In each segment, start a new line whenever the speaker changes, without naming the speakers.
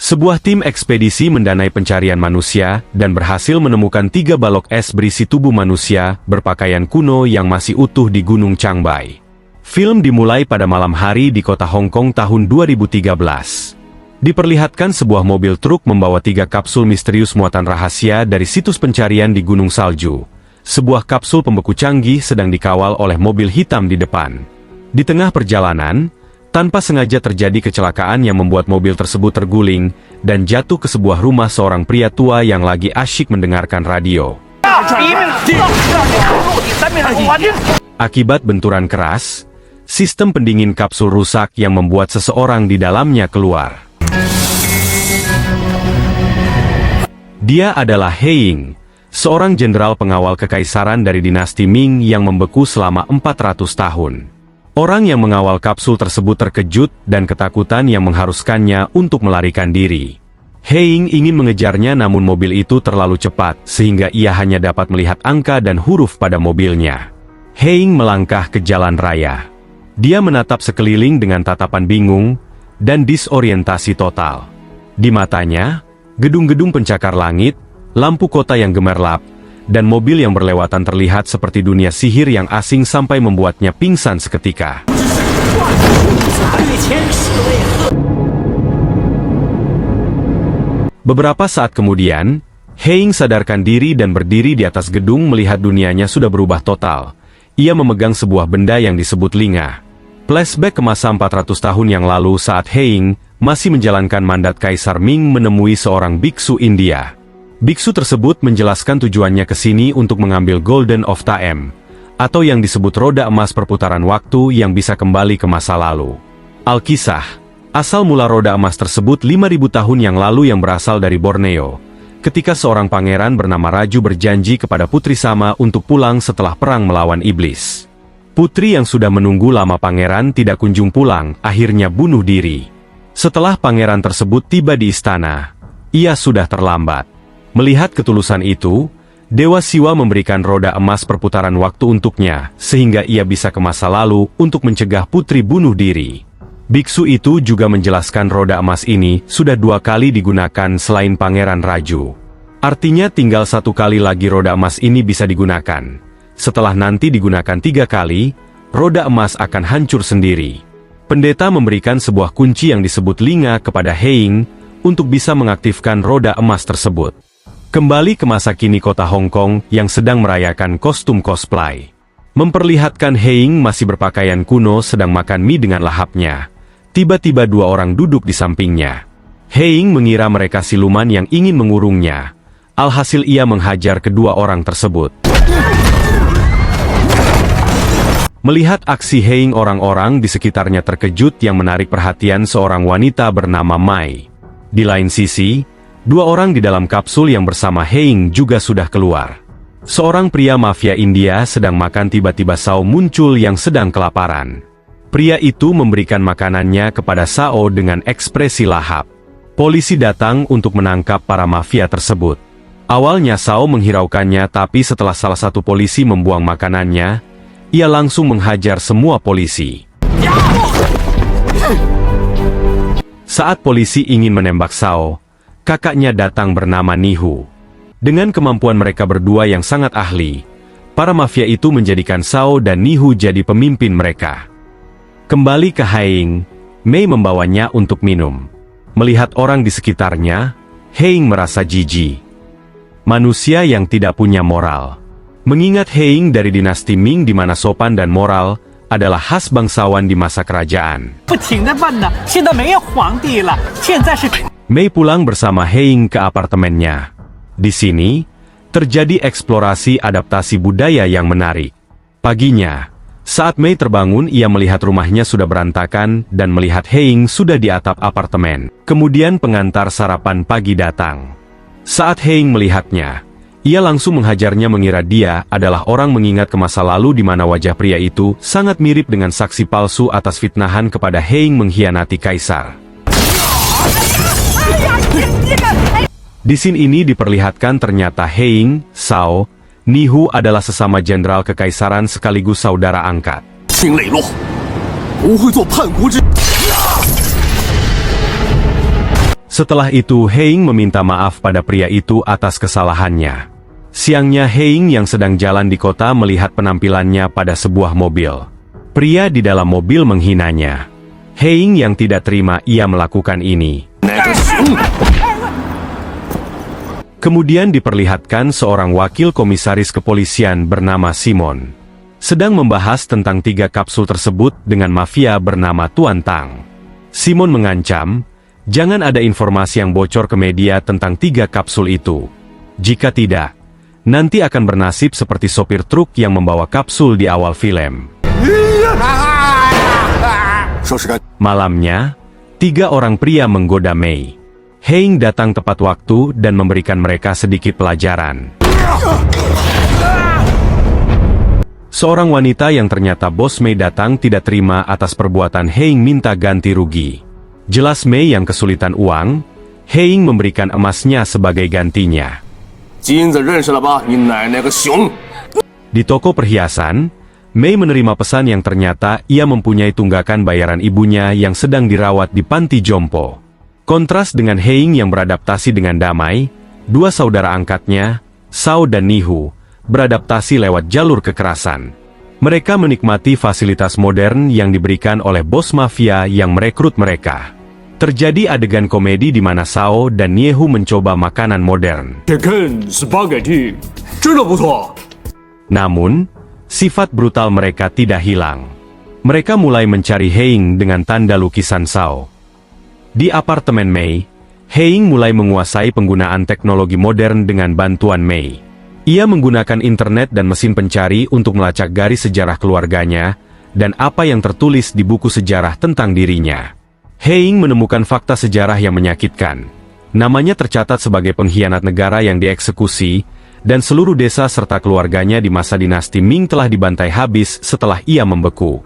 Sebuah tim ekspedisi mendanai pencarian manusia dan berhasil menemukan 3 balok es berisi tubuh manusia berpakaian kuno yang masih utuh di Gunung Changbai. Film dimulai pada malam hari di kota Hong Kong tahun 2013. Diperlihatkan sebuah mobil truk membawa 3 kapsul misterius muatan rahasia dari situs pencarian di Gunung Salju. Sebuah kapsul pembeku canggih sedang dikawal oleh mobil hitam di depan. Di tengah perjalanan, tanpa sengaja terjadi kecelakaan yang membuat mobil tersebut terguling dan jatuh ke sebuah rumah seorang pria tua yang lagi asyik mendengarkan radio. Akibat benturan keras, sistem pendingin kapsul rusak yang membuat seseorang di dalamnya keluar. Dia adalah He Ying, seorang jenderal pengawal kekaisaran dari dinasti Ming yang membeku selama 400 tahun. Orang yang mengawal kapsul tersebut terkejut dan ketakutan yang mengharuskannya untuk melarikan diri. He Ying ingin mengejarnya namun mobil itu terlalu cepat sehingga ia hanya dapat melihat angka dan huruf pada mobilnya. He Ying melangkah ke jalan raya. Dia menatap sekeliling dengan tatapan bingung dan disorientasi total. Di matanya, gedung-gedung pencakar langit, lampu kota yang gemerlap, dan mobil yang berlewatan terlihat seperti dunia sihir yang asing sampai membuatnya pingsan seketika. Beberapa saat kemudian, He Ying sadarkan diri dan berdiri di atas gedung melihat dunianya sudah berubah total. Ia memegang sebuah benda yang disebut linga. Flashback ke masa 400 tahun yang lalu saat He Ying masih menjalankan mandat Kaisar Ming menemui seorang biksu India. Biksu tersebut menjelaskan tujuannya ke sini untuk mengambil Golden of Time, atau yang disebut roda emas perputaran waktu yang bisa kembali ke masa lalu. Alkisah, asal mula roda emas tersebut 5.000 tahun yang lalu yang berasal dari Borneo, ketika seorang pangeran bernama Raju berjanji kepada Putri Sama untuk pulang setelah perang melawan iblis. Putri yang sudah menunggu lama pangeran tidak kunjung pulang, akhirnya bunuh diri. Setelah pangeran tersebut tiba di istana, ia sudah terlambat. Melihat ketulusan itu, Dewa Siwa memberikan roda emas perputaran waktu untuknya, sehingga ia bisa ke masa lalu untuk mencegah putri bunuh diri. Biksu itu juga menjelaskan roda emas ini sudah 2 kali digunakan selain Pangeran Raju. Artinya tinggal 1 kali lagi roda emas ini bisa digunakan. Setelah nanti digunakan 3 kali, roda emas akan hancur sendiri. Pendeta memberikan sebuah kunci yang disebut linga kepada He Ying untuk bisa mengaktifkan roda emas tersebut. Kembali ke masa kini kota Hong Kong yang sedang merayakan kostum cosplay. Memperlihatkan He Ying masih berpakaian kuno sedang makan mie dengan lahapnya. Tiba-tiba 2 orang duduk di sampingnya. He Ying mengira mereka siluman yang ingin mengurungnya. Alhasil ia menghajar kedua orang tersebut. Melihat aksi He Ying, orang-orang di sekitarnya terkejut yang menarik perhatian seorang wanita bernama Mai. Di lain sisi, 2 orang di dalam kapsul yang bersama He Ying juga sudah keluar. Seorang pria mafia India sedang makan, tiba-tiba Sao muncul yang sedang kelaparan. Pria itu memberikan makanannya kepada Sao dengan ekspresi lahap. Polisi datang untuk menangkap para mafia tersebut. Awalnya Sao menghiraukannya, tapi setelah salah satu polisi membuang makanannya, ia langsung menghajar semua polisi. Saat polisi ingin menembak Sao, kakaknya datang bernama Nihu. Dengan kemampuan mereka berdua yang sangat ahli, para mafia itu menjadikan Sao dan Nihu jadi pemimpin mereka. Kembali ke He Ying, Mei membawanya untuk minum. Melihat orang di sekitarnya, He Ying merasa jijik. Manusia yang tidak punya moral. Mengingat He Ying dari dinasti Ming di mana sopan dan moral adalah khas bangsawan di masa kerajaan. Mei pulang bersama He Ying ke apartemennya. Di sini, terjadi eksplorasi adaptasi budaya yang menarik. Paginya, saat Mei terbangun, ia melihat rumahnya sudah berantakan dan melihat He Ying sudah di atap apartemen. Kemudian pengantar sarapan pagi datang. Saat He Ying melihatnya, ia langsung menghajarnya mengira dia adalah orang mengingat ke masa lalu di mana wajah pria itu sangat mirip dengan saksi palsu atas fitnahan kepada He Ying mengkhianati kaisar. Di scene ini diperlihatkan ternyata He Ying, Sao, Nihu adalah sesama jenderal kekaisaran sekaligus saudara angkat. Setelah itu Heing meminta maaf pada pria itu atas kesalahannya. Siangnya Heing yang sedang jalan di kota melihat penampilannya pada sebuah mobil. Pria di dalam mobil menghinanya. Heing yang tidak terima ia melakukan ini. Kemudian diperlihatkan seorang wakil komisaris kepolisian bernama Simon sedang membahas tentang 3 kapsul tersebut dengan mafia bernama Tuan Tang. Simon mengancam, jangan ada informasi yang bocor ke media tentang 3 kapsul itu. Jika tidak, nanti akan bernasib seperti sopir truk yang membawa kapsul di awal film. Malamnya, 3 orang pria menggoda Mei. Heing datang tepat waktu dan memberikan mereka sedikit pelajaran. Seorang wanita yang ternyata bos Mei datang tidak terima atas perbuatan Heing minta ganti rugi. Jelas Mei yang kesulitan uang, Heing memberikan emasnya sebagai gantinya. Di toko perhiasan, Mei menerima pesan yang ternyata ia mempunyai tunggakan bayaran ibunya yang sedang dirawat di panti jompo. Kontras dengan Heing yang beradaptasi dengan damai, 2 saudara angkatnya, Sao dan Nihu, beradaptasi lewat jalur kekerasan. Mereka menikmati fasilitas modern yang diberikan oleh bos mafia yang merekrut mereka. Terjadi adegan komedi di mana Sao dan Nihu mencoba makanan modern. Namun, sifat brutal mereka tidak hilang. Mereka mulai mencari Heing dengan tanda lukisan Sao. Di apartemen Mei, Heing mulai menguasai penggunaan teknologi modern dengan bantuan Mei. Ia menggunakan internet dan mesin pencari untuk melacak garis sejarah keluarganya, dan apa yang tertulis di buku sejarah tentang dirinya. Heing menemukan fakta sejarah yang menyakitkan. Namanya tercatat sebagai pengkhianat negara yang dieksekusi, dan seluruh desa serta keluarganya di masa dinasti Ming telah dibantai habis setelah ia membeku.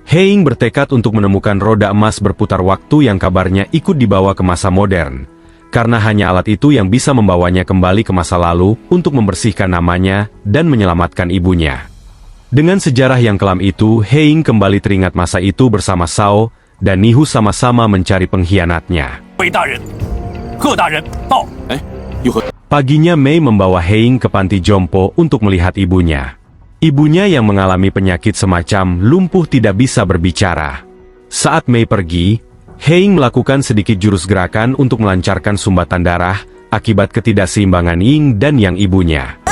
Heing bertekad untuk menemukan roda emas berputar waktu yang kabarnya ikut dibawa ke masa modern, karena hanya alat itu yang bisa membawanya kembali ke masa lalu untuk membersihkan namanya dan menyelamatkan ibunya. Dengan sejarah yang kelam itu, Heing kembali teringat masa itu bersama Sao dan Nihu sama-sama mencari pengkhianatnya. Paginya Mei membawa Heing ke panti jompo untuk melihat ibunya. Ibunya yang mengalami penyakit semacam lumpuh tidak bisa berbicara. Saat Mei pergi, Heing melakukan sedikit jurus gerakan untuk melancarkan sumbatan darah akibat ketidakseimbangan Ying dan Yang ibunya.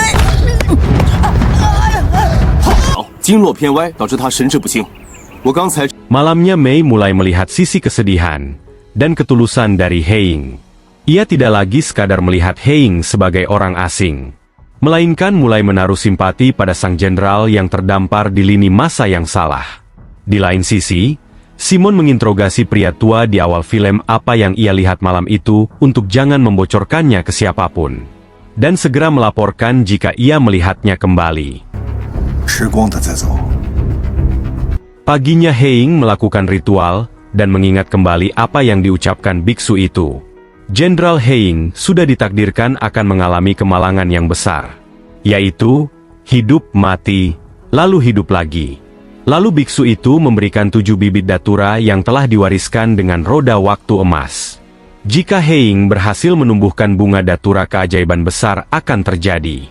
Malamnya Mei mulai melihat sisi kesedihan dan ketulusan dari Heing. Ia tidak lagi sekadar melihat Heing sebagai orang asing, melainkan mulai menaruh simpati pada sang jenderal yang terdampar di lini masa yang salah. Di lain sisi, Simon menginterogasi pria tua di awal film apa yang ia lihat malam itu untuk jangan membocorkannya ke siapapun, dan segera melaporkan jika ia melihatnya kembali. Paginya Heing melakukan ritual dan mengingat kembali apa yang diucapkan biksu itu. Jenderal Heing sudah ditakdirkan akan mengalami kemalangan yang besar, yaitu hidup mati, lalu hidup lagi. Lalu biksu itu memberikan 7 bibit datura yang telah diwariskan dengan roda waktu emas. Jika Heing berhasil menumbuhkan bunga datura, keajaiban besar akan terjadi.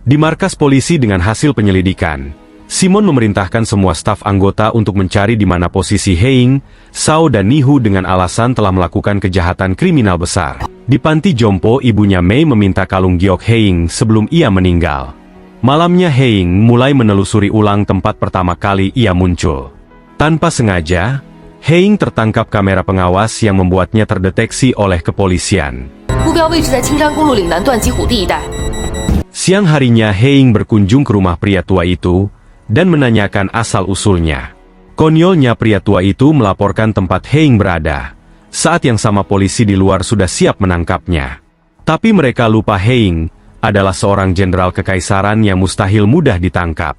Di markas polisi dengan hasil penyelidikan, Simon memerintahkan semua staf anggota untuk mencari di mana posisi Heing, Sao dan Nihu dengan alasan telah melakukan kejahatan kriminal besar. Di panti jompo, ibunya Mei meminta kalung giok Heing sebelum ia meninggal. Malamnya Heing mulai menelusuri ulang tempat pertama kali ia muncul. Tanpa sengaja, Heing tertangkap kamera pengawas yang membuatnya terdeteksi oleh kepolisian. Siang harinya Heing berkunjung ke rumah pria tua itu dan menanyakan asal-usulnya. Konyolnya pria tua itu melaporkan tempat Heing berada. Saat yang sama polisi di luar sudah siap menangkapnya. Tapi mereka lupa Heing adalah seorang jenderal kekaisaran yang mustahil mudah ditangkap.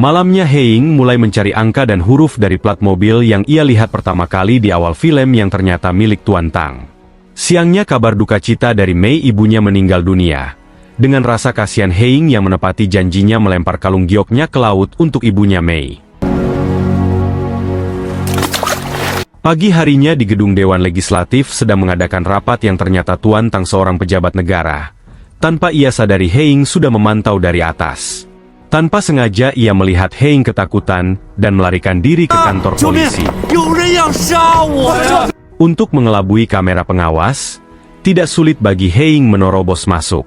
Malamnya Heing mulai mencari angka dan huruf dari plat mobil yang ia lihat pertama kali di awal film yang ternyata milik Tuan Tang. Siangnya kabar duka cita dari Mei, ibunya meninggal dunia. Dengan rasa kasihan, Hein yang menepati janjinya melempar kalung gioknya ke laut untuk ibunya Mei. Pagi harinya di gedung Dewan Legislatif sedang mengadakan rapat yang ternyata Tuan Tang, seorang pejabat negara. Tanpa ia sadari, Hein sudah memantau dari atas. Tanpa sengaja ia melihat Hein ketakutan dan melarikan diri ke kantor polisi. Untuk mengelabui kamera pengawas, tidak sulit bagi Hein menerobos masuk.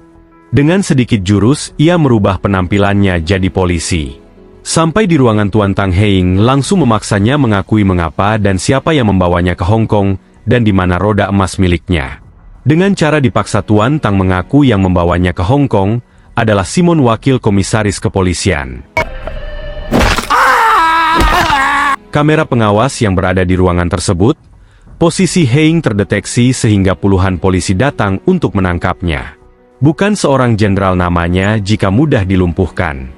Dengan sedikit jurus, ia merubah penampilannya jadi polisi. Sampai di ruangan Tuan Tang, Hein langsung memaksanya mengakui mengapa dan siapa yang membawanya ke Hong Kong dan di mana roda emas miliknya. Dengan cara dipaksa, Tuan Tang mengaku yang membawanya ke Hong Kong adalah Simon, wakil komisaris kepolisian. Kamera pengawas yang berada di ruangan tersebut, posisi Hein terdeteksi sehingga puluhan polisi datang untuk menangkapnya. Bukan seorang jenderal namanya jika mudah dilumpuhkan.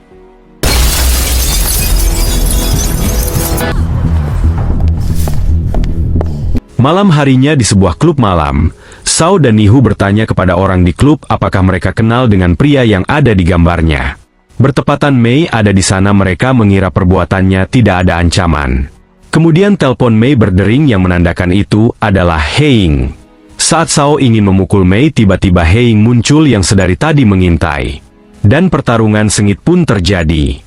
Malam harinya di sebuah klub malam, Sao dan Nihu bertanya kepada orang di klub apakah mereka kenal dengan pria yang ada di gambarnya. Bertepatan Mei ada di sana, mereka mengira perbuatannya tidak ada ancaman. Kemudian telepon Mei berdering yang menandakan itu adalah Hein. Saat Sao ingin memukul Mei, tiba-tiba Hein muncul yang sedari tadi mengintai. Dan pertarungan sengit pun terjadi.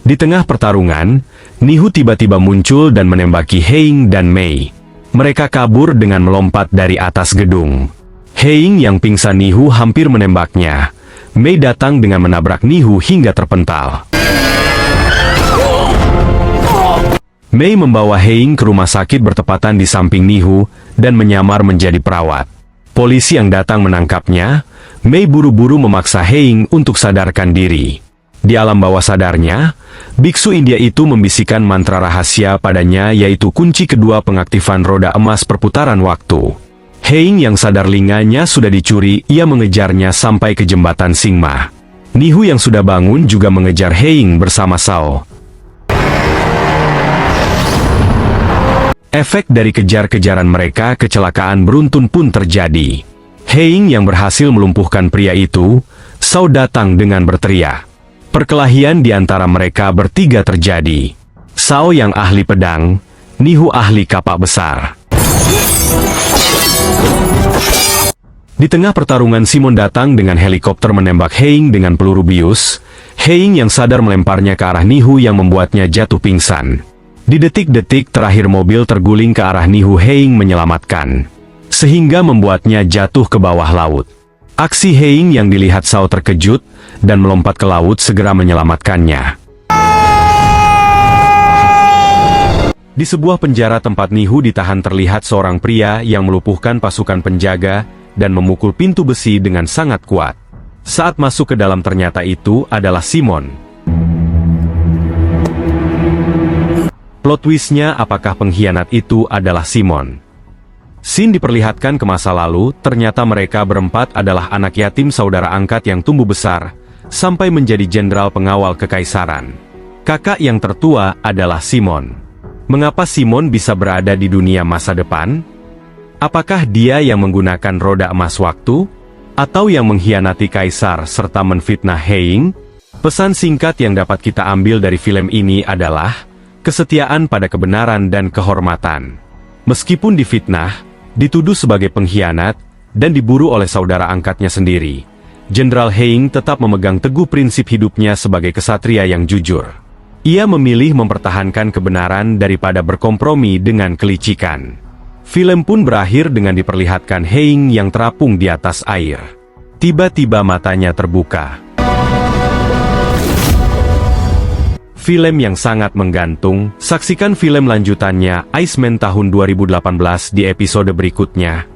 Di tengah pertarungan, Nihu tiba-tiba muncul dan menembaki Hein dan Mei. Mereka kabur dengan melompat dari atas gedung. Hein yang pingsan, Nihu hampir menembaknya. Mei datang dengan menabrak Nihu hingga terpental. Mei membawa Hein ke rumah sakit bertepatan di samping Nihu dan menyamar menjadi perawat. Polisi yang datang menangkapnya. Mei buru-buru memaksa Hein untuk sadarkan diri. Di alam bawah sadarnya, biksu India itu membisikkan mantra rahasia padanya, yaitu kunci kedua pengaktifan roda emas perputaran waktu. Hein yang sadar linganya sudah dicuri, ia mengejarnya sampai ke jembatan Singma. Nihu yang sudah bangun juga mengejar Hein bersama Sao. Efek dari kejar-kejaran mereka, kecelakaan beruntun pun terjadi. Hein yang berhasil melumpuhkan pria itu, Sao datang dengan berteriak. Perkelahian di antara mereka bertiga terjadi. Sao yang ahli pedang, Nihu ahli kapak besar. Di tengah pertarungan, Simon datang dengan helikopter menembak Hein dengan peluru bius. Hein yang sadar melemparnya ke arah Nihu yang membuatnya jatuh pingsan. Di detik-detik terakhir mobil terguling ke arah Nihu, Hein menyelamatkan. Sehingga membuatnya jatuh ke bawah laut. Aksi Hein yang dilihat Sao terkejut dan melompat ke laut segera menyelamatkannya. Di sebuah penjara tempat Nihu ditahan terlihat seorang pria yang melumpuhkan pasukan penjaga dan memukul pintu besi dengan sangat kuat. Saat masuk ke dalam ternyata itu adalah Simon. Plot twistnya, apakah pengkhianat itu adalah Simon? Scene diperlihatkan ke masa lalu, ternyata mereka berempat adalah anak yatim saudara angkat yang tumbuh besar, sampai menjadi jenderal pengawal kekaisaran. Kakak yang tertua adalah Simon. Mengapa Simon bisa berada di dunia masa depan? Apakah dia yang menggunakan roda emas waktu? Atau yang mengkhianati kaisar serta menfitnah Hein? Pesan singkat yang dapat kita ambil dari film ini adalah kesetiaan pada kebenaran dan kehormatan. Meskipun difitnah, dituduh sebagai pengkhianat, dan diburu oleh saudara angkatnya sendiri, Jenderal Hein tetap memegang teguh prinsip hidupnya sebagai kesatria yang jujur. Ia memilih mempertahankan kebenaran daripada berkompromi dengan kelicikan. Film pun berakhir dengan diperlihatkan Hein yang terapung di atas air. Tiba-tiba matanya terbuka. Film yang sangat menggantung. Saksikan film lanjutannya Iceman tahun 2018 di episode berikutnya.